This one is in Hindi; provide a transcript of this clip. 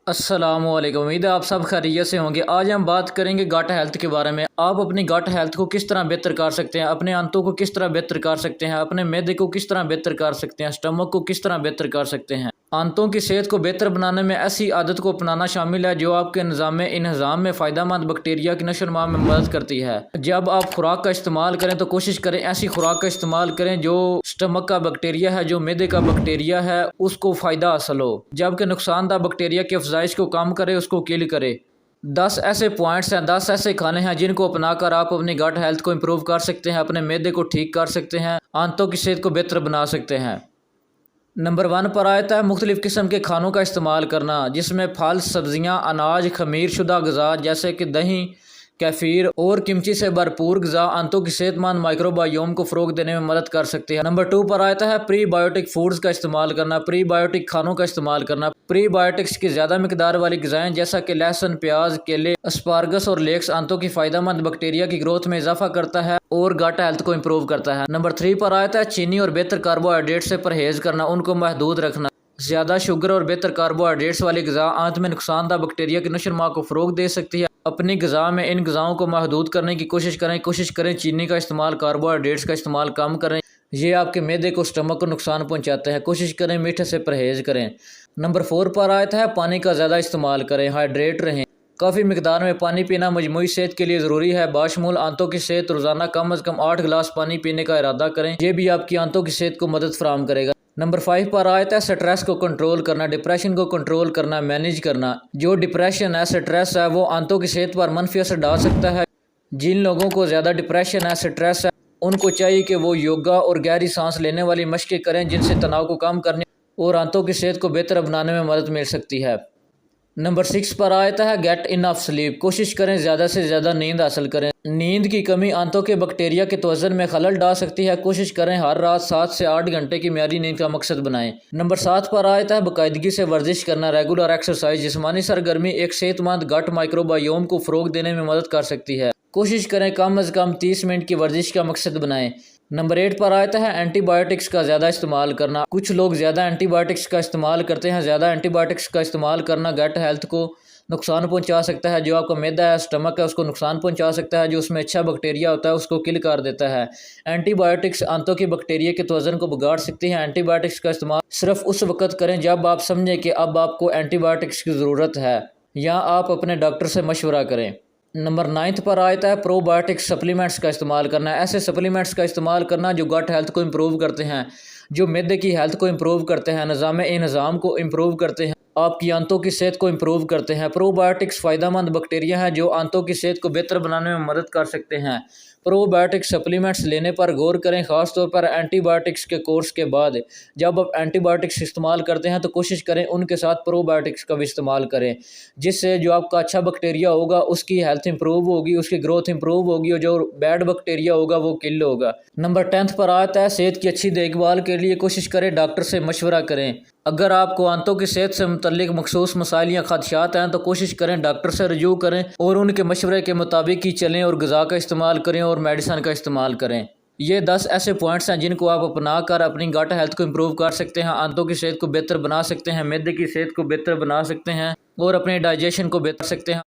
अस्सलामुअलैकुम। उम्मीद है आप सब खैरियत से होंगे। आज हम बात करेंगे गट हेल्थ के बारे में। आप अपनी गट हेल्थ को किस तरह बेहतर कर सकते हैं, अपने आंतों को किस तरह बेहतर कर सकते हैं, अपने मैदे को किस तरह बेहतर कर सकते हैं, स्टमक को किस तरह बेहतर कर सकते हैं। आंतों की सेहत को बेहतर बनाने में ऐसी आदत को अपनाना शामिल है जो आपके निज़ाम में फ़ायदेमंद बैक्टीरिया की नशोनुमा में मदद करती है। जब आप खुराक का इस्तेमाल करें तो कोशिश करें ऐसी खुराक का इस्तेमाल करें जो स्टमक का बैक्टीरिया है, जो मैदे का बैक्टीरिया है, उसको फ़ायदा हासिल हो, जबकि नुकसानदा बैक्टीरिया की अफजाइश को कम करे, उसको किल करे। 10 ऐसे पॉइंट्स हैं, 10 ऐसे खाने हैं जिनको अपनाकर आप अपनी गट हेल्थ को इम्प्रूव कर सकते हैं, अपने मैदे को ठीक कर सकते हैं, आंतों की सेहत को बेहतर बना सकते हैं। नंबर 1 पर आता है मुख्तलिफ़ किस्म के खानों का इस्तेमाल करना, जिसमें फल, सब्जियां, अनाज, खमीर शुदा गज़ा जैसे कि दही, कैफीर और किमची से भरपूर गज़ा आंतों की सेहतमंद माइक्रोबायोम को फ़रोग देने में मदद कर सकती है। नंबर 2 पर आता है प्रीबायोटिक फूड्स का इस्तेमाल करना, प्रीबायोटिक खानों का इस्तेमाल करना। प्रीबायोटिक्स की ज़्यादा मकदार वाली ग़िज़ाएँ जैसा कि लहसुन, प्याज, केले, अस्पारगस और लेक्स आंतों की फ़ायदेमंद बैक्टीरिया की ग्रोथ में इजाफा करता है और गट हेल्थ को इम्प्रूव करता है। नंबर 3 पर आता है चीनी और बेहतर कार्बोहाइड्रेट से परहेज़ करना, उनको महदूद रखना। ज़्यादा शुगर और बेहतर कार्बोहाइड्रेट्स वाली ग़िज़ा आंत में नुकसानदा बैक्टीरिया की नशोनुमा को फ़रोग दे सकती है। अपनी ग़िज़ा में इन ग़िज़ाओं को महदूद करने की कोशिश करें चीनी का इस्तेमाल, कार्बोहाइड्रेट्स का इस्तेमाल कम करें, ये आपके मैदे को, स्टमक को नुकसान पहुँचाते हैं। कोशिश करें मीठे से परहेज़ करें। नंबर 4 पर आता है पानी का ज़्यादा इस्तेमाल करें, हाइड्रेट रहें। काफ़ी मकदार में पानी पीना मजमूई सेहत के लिए ज़रूरी है। बाशमूल आंतों की सेहत रोज़ाना कम अज़ कम 8 गिलास पानी पीने का इरादा करें, ये भी आपकी आंतों की सेहत को मदद फराहम करेगा। नंबर 5 पर आता है स्ट्रेस को कंट्रोल करना, डिप्रेशन को कंट्रोल करना, मैनेज करना। जो डिप्रेशन है, स्ट्रेस है, वो आंतों की सेहत पर मनफी असर डाल सकता है। जिन लोगों को ज़्यादा डिप्रेशन है, स्ट्रेस है, उनको चाहिए कि वो योगा और गहरी सांस लेने वाली मशक़ें करें, जिनसे तनाव को कम करने और आंतों की सेहत को बेहतर बनाने में मदद मिल सकती है। नंबर 6 पर आता है गेट इनफ स्लीप, कोशिश करें ज़्यादा से ज़्यादा नींद हासिल करें। नींद की कमी आंतों के बैक्टीरिया के तवज़ुन में खलल डाल सकती है। कोशिश करें हर रात 7 से 8 घंटे की मियारी नींद का मकसद बनाएं। नंबर 7 पर आता है बाकायदगी से वर्जिश करना, रेगुलर एक्सरसाइज। जिस्मानी सरगर्मी एक सेहतमंद गट माइक्रोबायोम को फ़रोग देने में मदद कर सकती है। कोशिश करें कम अज़ कम 30 मिनट की वर्जिश का मकसद बनाएं। नंबर 8 पर आता है एंटीबायोटिक्स का ज़्यादा इस्तेमाल करना। कुछ लोग ज़्यादा एंटीबायोटिक्स का इस्तेमाल करते हैं। ज़्यादा एंटीबायोटिक्स का इस्तेमाल करना गट हेल्थ को नुकसान पहुंचा सकता है। जो आपका मैदा है, स्टमक है, उसको नुकसान पहुंचा सकता है। जो उसमें अच्छा बैक्टीरिया होता है उसको किल कर देता है। एंटीबायोटिक्स आंतों की बैक्टीरिया के तवज़ुन को बिगाड़ सकती हैं। एंटीबायोटिक्स का इस्तेमाल सिर्फ उस वक्त करें जब आप समझें कि अब आपको एंटीबायोटिक्स की ज़रूरत है, या आप अपने डॉक्टर से मशवरा करें। नंबर 9 पर आता है प्रोबायोटिक सप्लीमेंट्स का इस्तेमाल करना। ऐसे सप्लीमेंट्स का इस्तेमाल करना जो गट हेल्थ को इम्प्रूव करते हैं, जो मैदे की हेल्थ को इम्प्रूव करते हैं, निज़ाम को इम्प्रूव करते हैं, आपकी आंतों की सेहत को इम्प्रूव करते हैं। प्रोबायोटिक्स फ़ायदेमंद बैक्टीरिया हैं जो आंतों की सेहत को बेहतर बनाने में मदद कर सकते हैं। प्रोबायोटिक सप्लीमेंट्स लेने पर गौर करें, ख़ासतौर पर एंटीबायोटिक्स के कोर्स के बाद। जब आप एंटीबायोटिक्स इस्तेमाल करते हैं तो कोशिश करें उनके साथ प्रोबायोटिक्स का भी इस्तेमाल करें, जिससे जो आपका अच्छा बैक्टीरिया होगा उसकी हेल्थ इंप्रूव होगी, उसकी ग्रोथ इंप्रूव होगी, और जो बैड बैक्टीरिया होगा वो किल होगा। नंबर 10 पर आता है सेहत की अच्छी देखभाल के लिए कोशिश करें डॉक्टर से मशवरा करें। अगर आपको आंतों की सेहत से मुतल्लिक मखसूस मसाइल या खदशात हैं तो कोशिश करें डॉक्टर से रजू करें और उनके मशवरे के मुताबिक ही चलें और ग़िज़ा का इस्तेमाल करें और मेडिसन का इस्तेमाल करें। ये 10 ऐसे पॉइंट्स हैं जिनको आप अपना कर अपनी गट हेल्थ को इम्प्रूव कर सकते हैं, आंतों की सेहत को बेहतर बना सकते हैं, मैदे की सेहत को बेहतर बना सकते हैं और अपने डाइजेशन को बेहतर सकते हैं।